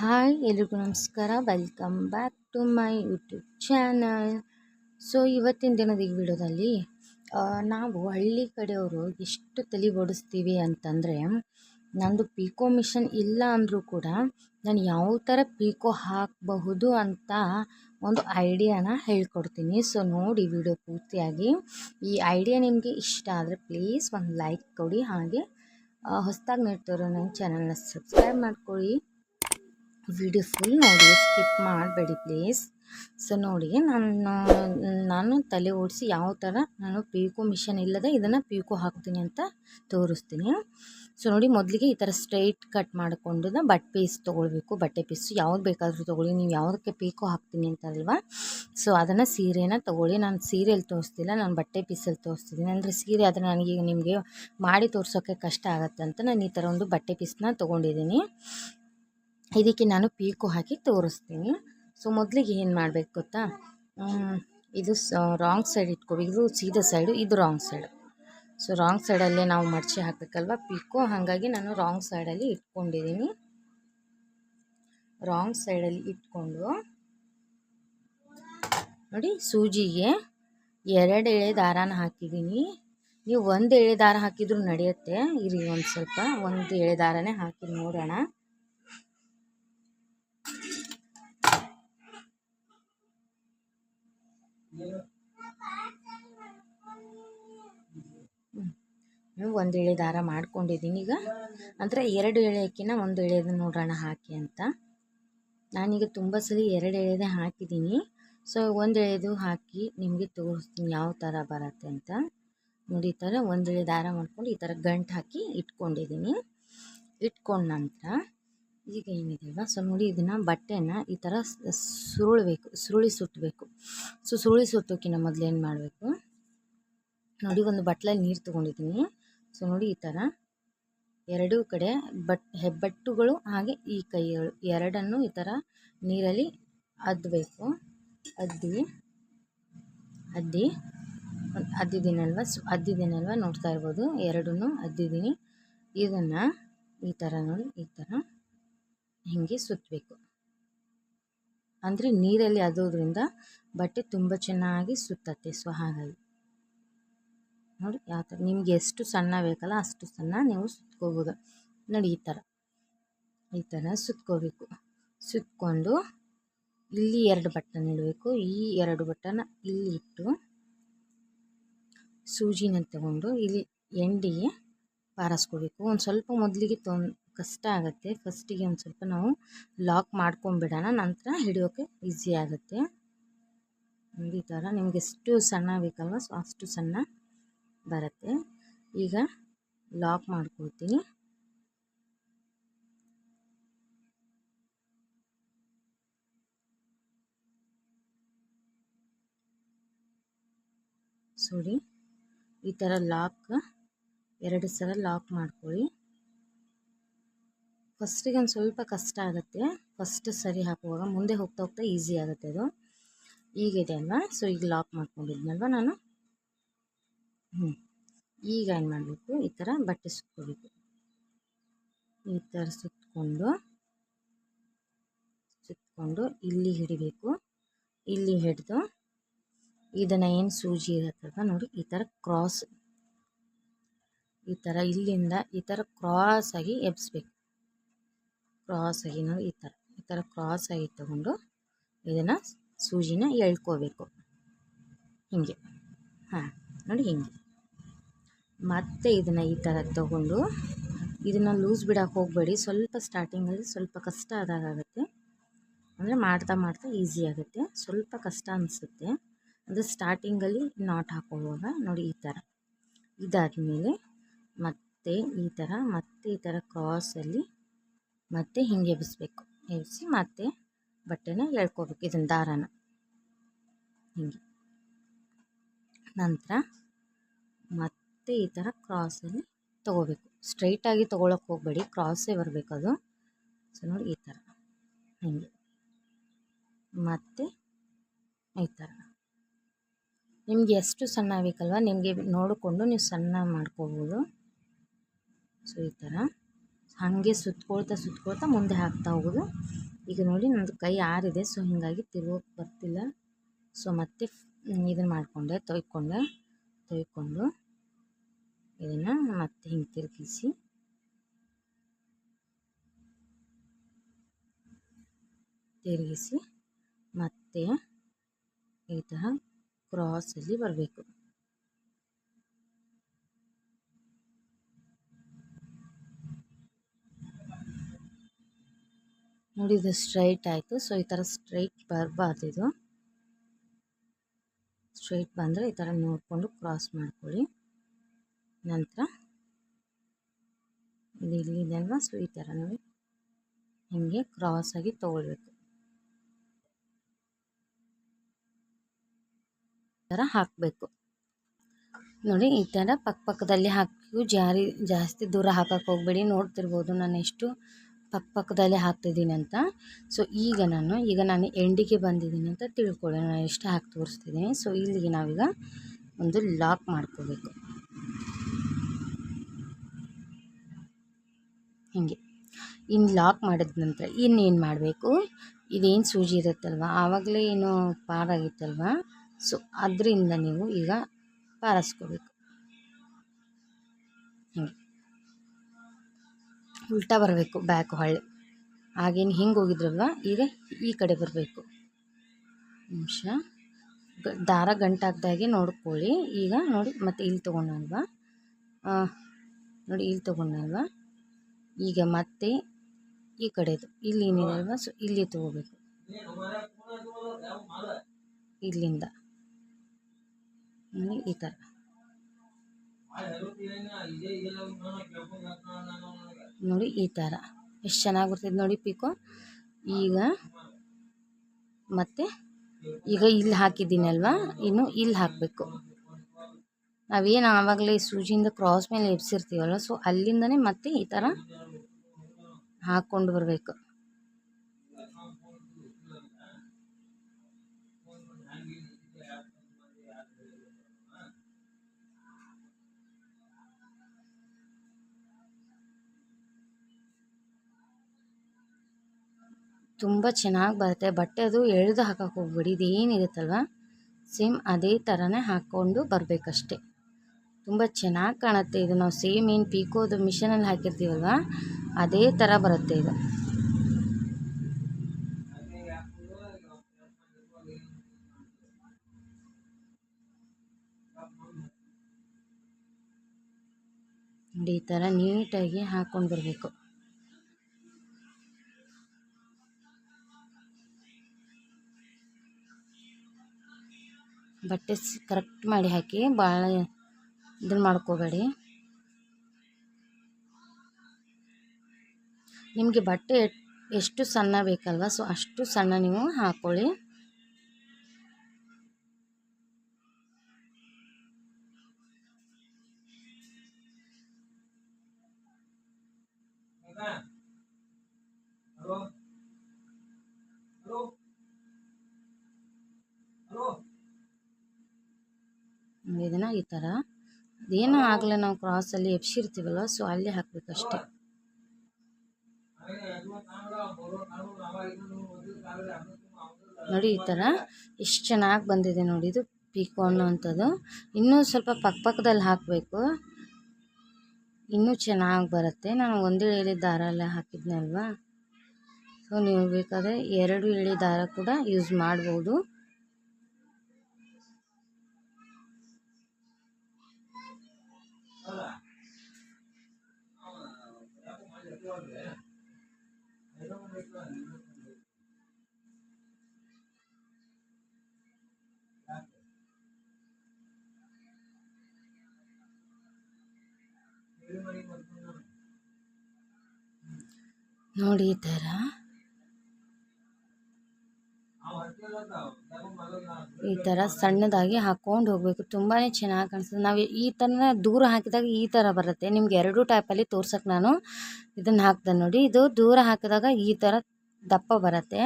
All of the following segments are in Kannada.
ಹಾಯ್ ಎಲ್ರಿಗೂ ನಮಸ್ಕಾರ. Welcome back to my YouTube channel. So ಇವತ್ತಿನ ದಿನದ ಈ ವಿಡಿಯೋದಲ್ಲಿ ನಾವು ಹಳ್ಳಿ ಕಡೆಯವರು ಎಷ್ಟು ತಲೆ ಓಡಿಸ್ತೀವಿ ಅಂತಂದರೆ, ನಂದು ಪಿಕೋ ಮಿಷನ್ ಇಲ್ಲ ಅಂದರೂ ಕೂಡ ನಾನು ಯಾವ ಥರ ಪಿಕೋ ಹಾಕಬಹುದು ಅಂತ ಒಂದು ಐಡಿಯಾನ ಹೇಳ್ಕೊಡ್ತೀನಿ. ಸೊ ನೋಡಿ ವಿಡಿಯೋ ಪೂರ್ತಿಯಾಗಿ. ಈ ಐಡಿಯಾ ನಿಮಗೆ ಇಷ್ಟ ಆದರೆ ಪ್ಲೀಸ್ ಒಂದು ಲೈಕ್ ಕೊಡಿ. ಹಾಗೆ ಹೊಸದಾಗಿ ನೋಡ್ತಿರೋ ನನ್ನ ಚಾನಲ್ನ ಸಬ್ಸ್ಕ್ರೈಬ್ ಮಾಡ್ಕೊಳ್ಳಿ. ವಿಡಿಯೋ ಫುಲ್ ನೋಡಿ, ಸ್ಕಿಪ್ ಮಾಡಬೇಡಿ ಪ್ಲೀಸ್. ಸೊ ನೋಡಿ, ನಾನು ತಲೆ ಓಡಿಸಿ ಯಾವ ಥರ ನಾನು ಪಿಕೋ ಮಿಷನ್ ಇಲ್ಲದೆ ಇದನ್ನು ಪಿಕೋ ಹಾಕ್ತೀನಿ ಅಂತ ತೋರಿಸ್ತೀನಿ. ಸೊ ನೋಡಿ, ಮೊದಲಿಗೆ ಈ ಥರ ಸ್ಟ್ರೈಟ್ ಕಟ್ ಮಾಡಿಕೊಂಡು ಬಟ್ಟೆ ಪೀಸ್ ತೊಗೊಳ್ಬೇಕು. ಬಟ್ಟೆ ಪೀಸ್ ಯಾವ್ದು ಬೇಕಾದರೂ ತೊಗೊಳ್ಳಿ. ನೀವು ಯಾವುದಕ್ಕೆ ಪಿಕೋ ಹಾಕ್ತೀನಿ ಅಂತಲ್ವ, ಸೊ ಅದನ್ನು ಸೀರೆನ ತೊಗೊಳ್ಳಿ. ನಾನು ಸೀರೆಯಲ್ಲಿ ತೋರಿಸ್ತಿಲ್ಲ, ನಾನು ಬಟ್ಟೆ ಪೀಸಲ್ಲಿ ತೋರಿಸ್ತಿದ್ದೀನಿ. ಅಂದರೆ ಸೀರೆ ಆದರೆ ನನಗೆ ನಿಮಗೆ ಮಾಡಿ ತೋರಿಸೋಕ್ಕೆ ಕಷ್ಟ ಆಗುತ್ತೆ ಅಂತ ನಾನು ಈ ಥರ ಒಂದು ಬಟ್ಟೆ ಪೀಸ್ನ ತೊಗೊಂಡಿದ್ದೀನಿ. ಇದಕ್ಕೆ ನಾನು ಪಿಕೋ ಹಾಕಿ ತೋರಿಸ್ತೀನಿ. ಸೊ ಮೊದಲಿಗೆ ಏನು ಮಾಡಬೇಕು ಗೊತ್ತಾ, ಇದು ರಾಂಗ್ ಸೈಡ್ ಇಟ್ಕೋಬೇಕು. ಇದು ಸೀದಾ ಸೈಡು, ಇದು ರಾಂಗ್ ಸೈಡು. ಸೊ ರಾಂಗ್ ಸೈಡಲ್ಲೇ ನಾವು ಮಡಚಿ ಹಾಕಬೇಕಲ್ವ ಪಿಕೋ, ಹಾಗಾಗಿ ನಾನು ರಾಂಗ್ ಸೈಡಲ್ಲಿ ಇಟ್ಕೊಂಡಿದ್ದೀನಿ. ರಾಂಗ್ ಸೈಡಲ್ಲಿ ಇಟ್ಕೊಂಡು ನೋಡಿ, ಸೂಜಿಗೆ 2 ಎಳೆ ದಾರಾನ ಹಾಕಿದ್ದೀನಿ. ನೀವು 1 ಎಳೆ ದಾರ ಹಾಕಿದರೂ ನಡೆಯುತ್ತೆ. ಇರಿ ಒಂದು ಸ್ವಲ್ಪ 1 ಎಳೆ ದಾರನೇ ಹಾಕಿ ನೋಡೋಣ. ಒಂದು ಎಳೆ ದಾರ ಮಾಡ್ಕೊಂಡಿದ್ದೀನಿ. ಈಗ ಅಂದರೆ 2 ಎಳೆಯಕ್ಕಿಂತ 1 ಎಳೆದು ನೋಡೋಣ ಹಾಕಿ ಅಂತ. ನಾನೀಗ ತುಂಬ ಸಲ 2 ಎಳೆದೇ ಹಾಕಿದ್ದೀನಿ. ಸೊ 1 ಎಳೆದು ಹಾಕಿ ನಿಮಗೆ ತೋರಿಸ್ತೀನಿ ಯಾವ ಥರ ಬರುತ್ತೆ ಅಂತ. ನೋಡಿ, ಈ ಥರ 1 ಎಳೆ ದಾರ ಮಾಡ್ಕೊಂಡು ಈ ಥರ ಗಂಟು ಹಾಕಿ ಇಟ್ಕೊಂಡಿದ್ದೀನಿ. ಇಟ್ಕೊಂಡ ನಂತರ ಈಗ ಏನಿದೆ ಅಲ್ವಾ, ಸೊ ನೋಡಿ, ಇದನ್ನು ಬಟ್ಟೆನ ಈ ಥರ ಸುರುಳಿ ಸುಟ್ಟಬೇಕು. ಸೊ ಸುರುಳಿ ಸುಟ್ಟೋಕ್ಕಿಂತ ಮೊದಲು ಏನು ಮಾಡಬೇಕು ನೋಡಿ, ಒಂದು ಬಟ್ಲಲ್ಲಿ ನೀರು ತೊಗೊಂಡಿದ್ದೀನಿ. ಸೊ ನೋಡಿ, ಈ ಥರ 2 ಕಡೆ ಹೆಬ್ಬಟ್ಟುಗಳು ಹಾಗೆ ಈ ಕೈಗಳು ಎರಡನ್ನು ಈ ಥರ ನೀರಲ್ಲಿ ಅದ್ದಬೇಕು. ಅದ್ದಿದ್ದೀನಲ್ವ ನೋಡ್ತಾ ಇರ್ಬೋದು, ಎರಡನ್ನೂ ಅದ್ದಿದ್ದೀನಿ. ಇದನ್ನು ಈ ಥರ ನೋಡಿ, ಈ ಥರ ಹೀಗೆ ಸುತ್ತಬೇಕು. ಅಂದರೆ ನೀರಲ್ಲಿ ಅದ್ದೋದ್ರಿಂದ ಬಟ್ಟೆ ತುಂಬ ಚೆನ್ನಾಗಿ ಸುತ್ತತ್ತೆ. ಸೊ ಹಾಗಾಗಿ ನೋಡಿ, ಯಾವ ಥರ ನಿಮ್ಗೆ ಎಷ್ಟು ಸಣ್ಣ ಬೇಕಲ್ಲ ಅಷ್ಟು ಸಣ್ಣ ನೀವು ಸುತ್ಕೋಬೋದು. ನೋಡಿ, ಈ ಥರ ಸುತ್ಕೋಬೇಕು. ಸುತ್ಕೊಂಡು ಇಲ್ಲಿ 2 ಬಟನ್ ಇಡಬೇಕು. ಈ 2 ಬಟನ್ ಇಲ್ಲಿ ಇಟ್ಟು ಸೂಜಿನ ತಗೊಂಡು ಇಲ್ಲಿ ಎಂಡಿಗೆ ಪಾರಿಸ್ಕೋಬೇಕು. ಒಂದು ಸ್ವಲ್ಪ ಮೊದಲಿಗೆ ಕಷ್ಟ ಆಗುತ್ತೆ. ಫಸ್ಟಿಗೆ ಒಂದು ಸ್ವಲ್ಪ ನಾವು ಲಾಕ್ ಮಾಡ್ಕೊಂಬಿಡೋಣ, ನಂತರ ಹಿಡಿಯೋಕ್ಕೆ ಈಸಿ ಆಗುತ್ತೆ. ಈ ಥರ ನಿಮ್ಗೆ ಎಷ್ಟು ಸಣ್ಣ ಬೇಕಲ್ವ ಸೊ ಅಷ್ಟು ಸಣ್ಣ ಬರುತ್ತೆ. ಈಗ ಲಾಕ್ ಮಾಡ್ಕೊಳ್ತೀನಿ. ನೋಡಿ, ಈ ಥರ 2 ಸಲ ಲಾಕ್ ಮಾಡ್ಕೊಳ್ಳಿ. ಫಸ್ಟಿಗೆ ಒಂದು ಸ್ವಲ್ಪ ಕಷ್ಟ ಆಗುತ್ತೆ, ಫಸ್ಟ್ ಸರಿ ಹಾಕುವಾಗ. ಮುಂದೆ ಹೋಗ್ತಾ ಹೋಗ್ತಾ ಈಸಿ ಆಗುತ್ತೆ ಅದು. ಈಗಿದೆ ಅಲ್ವಾ, ಸೊ ಈಗ ಲಾಕ್ ಮಾಡ್ಕೊಂಡಿದ್ನಲ್ವ ನಾನು. ಈಗ ಏನು ಮಾಡಬೇಕು, ಈ ಥರ ಬಟ್ಟೆ ಸುತ್ಕೋಬೇಕು. ಈ ಥರ ಸುತ್ಕೊಂಡು ಇಲ್ಲಿ ಹಿಡಿಬೇಕು. ಇಲ್ಲಿ ಹಿಡಿದು ಇದನ್ನು ಏನು ಸೂಜಿ ಇರುತ್ತಲ್ವ ನೋಡಿ, ಈ ಥರ ಕ್ರಾಸ್, ಈ ಥರ ಇಲ್ಲಿಂದ ಈ ಥರ ಕ್ರಾಸಾಗಿ ಎಬ್ಬಿಸ್ಬೇಕು. ಕ್ರಾಸಾಗಿ ನೋಡಿ, ಈ ಥರ ಕ್ರಾಸಾಗಿ ತಗೊಂಡು ಇದನ್ನು ಸೂಜಿನ ಎಳ್ಕೋಬೇಕು ಹೀಗೆ. ನೋಡಿ, ಹಿಂಗೆ. ಮತ್ತೆ ಇದನ್ನು ಈ ಥರ ತಗೊಂಡು ಇದನ್ನು ಲೂಸ್ ಬಿಡೋಕೆ ಹೋಗಬೇಡಿ. ಸ್ವಲ್ಪ ಸ್ಟಾರ್ಟಿಂಗಲ್ಲಿ ಸ್ವಲ್ಪ ಕಷ್ಟ ಆದಾಗುತ್ತೆ. ಅಂದರೆ ಮಾಡ್ತಾ ಈಸಿ ಆಗುತ್ತೆ. ಸ್ವಲ್ಪ ಕಷ್ಟ ಅನಿಸುತ್ತೆ ಅಂದರೆ ಸ್ಟಾರ್ಟಿಂಗಲ್ಲಿ ನಾಟ್ ಹಾಕೊಳ್ಳುವಾಗ. ನೋಡಿ, ಈ ಥರ ಇದಾದಮೇಲೆ ಮತ್ತೆ ಈ ಥರ ಕ್ರಾಸಲ್ಲಿ ಮತ್ತೆ ಹಿಂಗೆ ಎಬ್ಬಿಸಿ ಮತ್ತೆ ಬಟ್ಟೆನ ಎಳ್ಕೋಬೇಕು, ಇದನ್ನು ದಾರಾನ ಹಿಂಗೆ. ನಂತರ ಮತ್ತೆ ಈ ಥರ ಕ್ರಾಸಲ್ಲಿ ತೊಗೋಬೇಕು. ಸ್ಟ್ರೈಟಾಗಿ ತೊಗೊಳಕ್ಕೆ ಹೋಗಬೇಡಿ, ಕ್ರಾಸೇ ಬರಬೇಕು ಅದು. ಸೊ ನೋಡಿ, ಈ ಥರ ಹಿಂಗೆ ಮತ್ತೆ ಈ ಥರ ನಿಮಗೆ ಎಷ್ಟು ಸಣ್ಣ ಬೇಕಲ್ವ ನಿಮಗೆ ನೋಡಿಕೊಂಡು ನೀವು ಸಣ್ಣ ಮಾಡ್ಕೋಬೋದು. ಸೊ ಈ ಥರ ಹಾಗೆ ಸುತ್ಕೊಳ್ತಾ ಮುಂದೆ ಹಾಕ್ತಾ ಹೋಗೋದು. ಈಗ ನೋಡಿ ನನ್ನದು ಕೈ ಆರಿದೆ, ಸೊ ಹೀಗಾಗಿ ತಿರುಗೋಕೆ ಬರ್ತಿಲ್ಲ. ಸೊ ಮತ್ತೆ ಇದನ್ನು ಮಾಡಿಕೊಂಡೆ, ತೊಯ್ಕೊಂಡು ಇದನ್ನು ಮತ್ತೆ ಹಿಂಗೆ ತಿರುಗಿಸಿ ಮತ್ತೆ ಈ ಥರ ಕ್ರಾಸಲ್ಲಿ ಬರಬೇಕು. ನೋಡಿ ಇದು ಸ್ಟ್ರೈಟ್ ಆಯಿತು. ಸೊ ಈ ಥರ ಸ್ಟ್ರೈಟ್ ಬರಬಾರ್ದು, ಇದು ಸ್ಟ್ರೈಟ್ ಬಂದರೆ ಈ ಥರ ನೋಡಿಕೊಂಡು ಕ್ರಾಸ್ ಮಾಡ್ಕೊಳ್ಳಿ. ನಂತರ ಇದು ಇಲ್ಲಿದೆ ಅಲ್ವಾ, ಸೊ ಈ ಥರ ನೋಡಿ ಹೀಗೆ ಕ್ರಾಸಾಗಿ ತೊಗೊಳ್ಬೇಕು. ಈ ಥರ ಹಾಕಬೇಕು ನೋಡಿ. ಈ ಥರ ಪಕ್ಕದಲ್ಲಿ ಹಾಕಿ ಜಾಸ್ತಿ ದೂರ ಹಾಕಕ್ಕೆ ಹೋಗಬೇಡಿ. ನೋಡ್ತಿರ್ಬೋದು ನಾನು ಎಷ್ಟು ಪಕ್ಕದಲ್ಲಿ ಹಾಕ್ತಿದ್ದೀನಿ ಅಂತ. ಸೊ ಈಗ ನಾನು ಎಂಡಿಗೆ ಬಂದಿದ್ದೀನಿ ಅಂತ ತಿಳ್ಕೊಳ್ಳಿ, ನಾನು ಎಷ್ಟು ಹಾಕಿ ತೋರಿಸ್ತಿದ್ದೀನಿ. ಸೊ ಇಲ್ಲಿಗೆ ನಾವೀಗ ಒಂದು ಲಾಕ್ ಮಾಡ್ಕೋಬೇಕು. ಹೀಗೆ ಇನ್ನು ಲಾಕ್ ಮಾಡಿದ ನಂತರ ಇನ್ನೇನು ಮಾಡಬೇಕು, ಇದೇನು ಸೂಜಿ ಇರುತ್ತಲ್ವ ಆವಾಗಲೇ ಏನು ಪಾರಾಗಿತ್ತಲ್ವ, ಸೊ ಅದರಿಂದ ನೀವು ಈಗ ಪಾರಿಸ್ಕೋಬೇಕು. ಹೀಗೆ ಉಲ್ಟಾ ಬರಬೇಕು, ಬ್ಯಾಕ್ ಹೊಳ್ಳಿ. ಆಗೇನು ಹಿಂಗೆ ಹೋಗಿದ್ರಲ್ವ, ಈಗ ಈ ಕಡೆ ಬರಬೇಕು. ನಿಮಿಷ ದಾರ ಗಂಟಾಗ್ದಾಗೆ ನೋಡ್ಕೊಳ್ಳಿ. ಈಗ ನೋಡಿ ಮತ್ತೆ ಇಲ್ಲಿ ತೊಗೊಂಡಲ್ವ, ನೋಡಿ ಇಲ್ಲಿ ತೊಗೊಂಡಲ್ವ, ಈಗ ಮತ್ತೆ ಈ ಕಡೆದು ಇಲ್ಲಿ ಏನಿದೆ ಅಲ್ವಾ, ಸೊ ಇಲ್ಲಿ ತೊಗೋಬೇಕು. ಇಲ್ಲಿಂದ ಈ ಥರ ನೋಡಿ, ಈ ಥರ ಎಷ್ಟು ಚೆನ್ನಾಗಿ ಬರ್ತದೆ ನೋಡಿ ಪಿಕೋ. ಈಗ ಮತ್ತೆ ಇಲ್ಲಿ ಹಾಕಿದ್ದೀನಲ್ವಾ, ಇನ್ನು ಇಲ್ಲಿ ಹಾಕಬೇಕು. ನಾವೇನು ಆವಾಗಲೇ ಸೂಜಿಯಿಂದ ಕ್ರಾಸ್ ಮೇಲೆ ಎಬ್ಸಿರ್ತೀವಲ್ಲ, ಸೊ ಅಲ್ಲಿಂದನೇ ಮತ್ತೆ ಈ ಥರ ಹಾಕ್ಕೊಂಡು ಬರಬೇಕು. ತುಂಬ ಚೆನ್ನಾಗಿ ಬರುತ್ತೆ ಬಟ್ಟೆ. ಅದು ಎಳೆದು ಹಾಕಕ್ಕೆ ಹೋಗ್ಬೇಡಿ, ಇದೇನಿರುತ್ತಲ್ವ ಸೇಮ್ ಅದೇ ಥರನೇ ಹಾಕ್ಕೊಂಡು ಬರಬೇಕಷ್ಟೆ. ತುಂಬ ಚೆನ್ನಾಗಿ ಕಾಣುತ್ತೆ ಇದು. ನಾವು ಸೇಮ್ ಏನು ಪೀಕೋದು ಮಿಷನಲ್ಲಿ ಹಾಕಿರ್ತೀವಲ್ವ ಅದೇ ಥರ ಬರುತ್ತೆ ಇದು. ನೋಡಿ ಈ ಥರ ನೀಟಾಗಿ ಹಾಕ್ಕೊಂಡು ಬರಬೇಕು. ಬಟ್ಟೆ ಕರೆಕ್ಟ್ ಮಾಡಿ ಹಾಕಿ, ಭಾಳ ಇದನ್ನು ಮಾಡ್ಕೋಬೇಡಿ. ನಿಮಗೆ ಬಟ್ಟೆ ಎಷ್ಟು ಸಣ್ಣ ಬೇಕಲ್ವ, ಸೊ ಅಷ್ಟು ಸಣ್ಣ ನೀವು ಹಾಕ್ಕೊಳ್ಳಿ. ಇದನ್ನು ಈ ಥರ ಏನೂ ಆಗಲ್ಲ, ನಾವು ಕ್ರಾಸಲ್ಲಿ ಎಬ್ಸಿರ್ತೀವಲ್ಲ, ಸೊ ಅಲ್ಲಿ ಹಾಕಬೇಕಷ್ಟೆ. ನೋಡಿ ಈ ಥರ ಎಷ್ಟು ಚೆನ್ನಾಗಿ ಬಂದಿದೆ ನೋಡಿ ಇದು ಪೀಕೋ ಅನ್ನೋವಂಥದ್ದು. ಇನ್ನೂ ಸ್ವಲ್ಪ ಪಕ್ಕದಲ್ಲಿ ಹಾಕಬೇಕು, ಇನ್ನೂ ಚೆನ್ನಾಗಿ ಬರುತ್ತೆ. ನಾನು ಒಂದೇ ಎಳೆ ದಾರ ಎಲ್ಲ ಹಾಕಿದ್ನಲ್ವಾ, ಸೊ ನೀವು ಬೇಕಾದರೆ 2 ಎಳೆ ದಾರ ಕೂಡ ಯೂಸ್ ಮಾಡ್ಬೋದು. ನೋಡಿ ಈ ಥರ ಸಣ್ಣದಾಗಿ ಹಾಕ್ಕೊಂಡು ಹೋಗಬೇಕು. ತುಂಬಾ ಚೆನ್ನಾಗಿ ಕಾಣಿಸ್ತದೆ. ನಾವು ಈ ಥರ ದೂರ ಹಾಕಿದಾಗ ಈ ಥರ ಬರುತ್ತೆ. ನಿಮ್ಗೆ 2 ಟೈಪಲ್ಲಿ ತೋರ್ಸಕ್ಕೆ ನಾನು ಇದನ್ನು ಹಾಕ್ದೆ ನೋಡಿ. ಇದು ದೂರ ಹಾಕಿದಾಗ ಈ ಥರ ದಪ್ಪ ಬರುತ್ತೆ,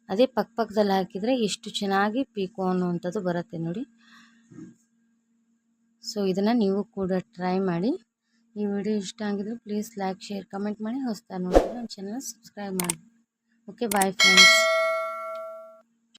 ಅದೇ ಪಕ್ಕದಲ್ಲಿ ಹಾಕಿದರೆ ಎಷ್ಟು ಚೆನ್ನಾಗಿ ಪೀಕೋ ಅನ್ನುವಂಥದ್ದು ಬರುತ್ತೆ ನೋಡಿ. ಸೊ ಇದನ್ನು ನೀವು ಕೂಡ ಟ್ರೈ ಮಾಡಿ. ಈ ವಿಡಿಯೋ ಇಷ್ಟ ಆಗಿದ್ರೆ ಪ್ಲೀಸ್ ಲೈಕ್, ಶೇರ್, ಕಮೆಂಟ್ ಮಾಡಿ. ಹೊಸದಾಗಿ ನೋಡಿದ್ರೆ ನನ್ನ ಚಾನಲ್ ಸಬ್ಸ್ಕ್ರೈಬ್ ಮಾಡಿ. Okay bye friends.